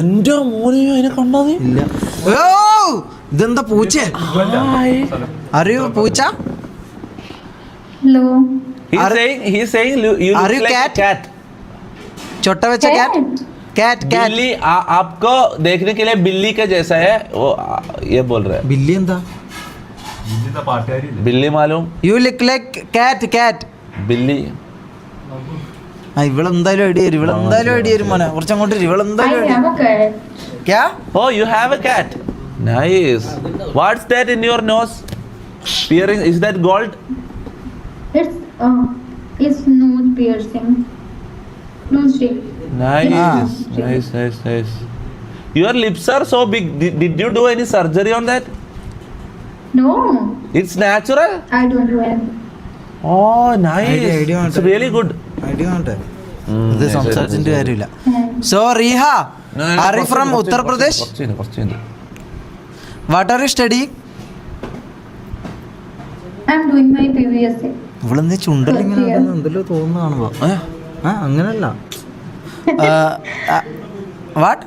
എന്റെ മോനെയോ അതിനെ കണ്ടത് ഇല്ല. ഓ ഇതെന്താ പൂച്ച? അറിയോ പൂച്ച? Hello. He's saying you Are look you like a cat. छोटा बच्चा कैट कैट कैट बिल्ली आपको देखने के लिए बिल्ली के जैसा है वो ये बोल रहा है. बिल्ली എന്താ? बिल्ली मालूम? You look like cat cat. बिल्ली. ആ ഇവളെന്തായാലും ഐഡിയ വരും, ഇവളെന്തായാലും ഐഡിയ വരും മോനെ. കുറച്ചങ്ങോട്ട് I ഇവളെന്തായാലും have a cat. ക്യാ? Oh, you have a cat. Nice. What's that in your nose? Piercing? Is that gold? It's nose piercing. Nose ring. Nice. Nice. Your lips are so big. Did you do any surgery on that? No, It's natural? I don't do it. Oh, nice. Idea It's really good. Idea വേണ്ടേ? ഇത് nice, സംസാരിച്ചിട്ട് nice. കാര്യമില്ല. So Reeha, are you from Uttar Pradesh? What are you studying? I'm doing my PVSA. ഇവളെന്താ ചുണ്ടലിങ്ങനെ എന്തെല്ലോ തോന്നുന്നു കാണുമ്പോ. ആ അങ്ങനല്ല. What?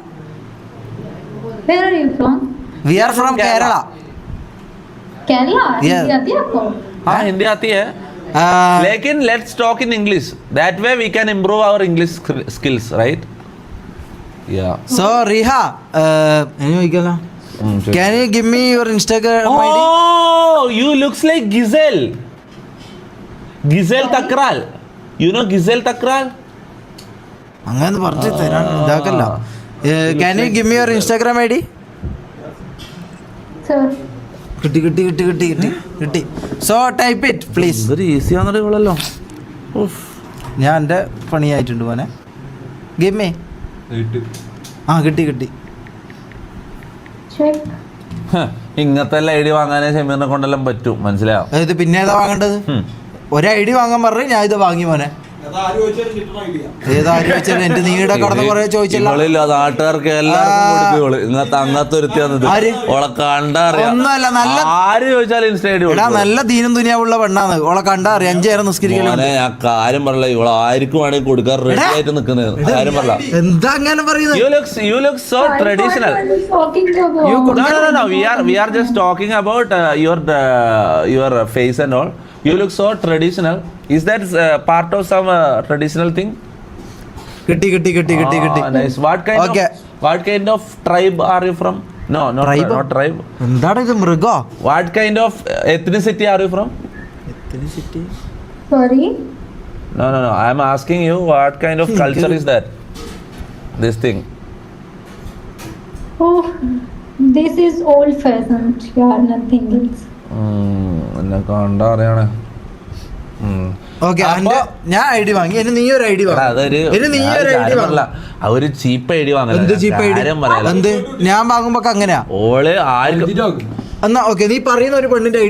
Where are you from? We are from Kerala. Kerala. Yeah. Hindi aati hai aapko? हाँ हिंदी आती है लेकिन let's talk in English. That way we can improve our English skills, right? Yeah. So Reeha, എന്നെ ചോദിക്കാലോ. Can you give me your Instagram ID? Oh, you looks like Giselle. Giselle Takral. You know Giselle Takral? അങ്ങനെ പറഞ്ഞു തരാൻ ഇതാക്കല്ല. Can you give me your Instagram ID? Sir. കിട്ടി. So type it please. ഇതൊരു easy ആണെന്നറിയ ഇവളല്ലോ. ഞാൻ എൻ്റെ പണിയായിട്ടുണ്ട് മോനെ. Give me. ആ കിട്ടി. Check. ഇങ്ങനത്തെ എല്ലാം ഐഡി വാങ്ങാനേ ഷമീറിനെ കൊണ്ടെല്ലാം പറ്റും, മനസ്സിലായോ? ഇത് പിന്നെ ഏതാ വാങ്ങേണ്ടത്? ഒരു ഐഡി വാങ്ങാൻ പറഞ്ഞു, ഞാൻ ഇത് വാങ്ങി മോനെ. ഏതാരും വെച്ചാൽ എന്റെ നീടെ കടന്ന് കുറെ ചോദിച്ചല്ലോ. നാട്ടുകാർക്ക് എല്ലാവർക്കും കൊടുക്കും. ഇങ്ങനത്തെ അങ്ങനത്തെ ഒരുത്തിയാന്നത് ഓളെ കണ്ടാ അറിയാം. ഒന്നുമല്ല, നല്ല ആര് ചോദിച്ചാലും ഇൻസ്റ്റ ഐഡി എടാ നല്ല ദീനം ദുനിയാവുള്ള പെണ്ണാണ്. ഓളെ കണ്ടാ അറിയാം. 5 നേരം നിസ്കരിക്കലാണ്. ഞാൻ കാര്യം പറയല, ഇവളെ ആർക്കും വേണമെങ്കിൽ കൊടുക്കാൻ റെഡി ആയിട്ട് നിൽക്കുന്നത്. കാര്യം പറയല. എന്താ അങ്ങനെ പറയുന്നത്? You look so traditional. What are you talking about? No. We are just talking about your face and all. You look so traditional. Is that part of some traditional thing? കിട്ടി. Nice. What kind of tribe are you from? No, not tribe. എന്താണ് ഇത്, മൃഗോ? What kind of ethnicity are you from? Sorry. No. I am asking you, what kind of culture is that? This thing. Oh, this is old fashioned. Yeah, nothing else. എന്നെ കണ്ടാ അറിയണേ. Okay, ഞാൻ ID വാങ്ങി. ഇനി നീ ഒരു ID ഒരു ചീപ്പ് ID വാങ്ങല. എന്ത് ഞാൻ വാങ്ങുമ്പോ അങ്ങനെയാ? ഓള് ആർക്കും എന്നാ ഓക്കെ, നീ പറയുന്ന ഒരു പെണ്ണിന്റെ ഐഡി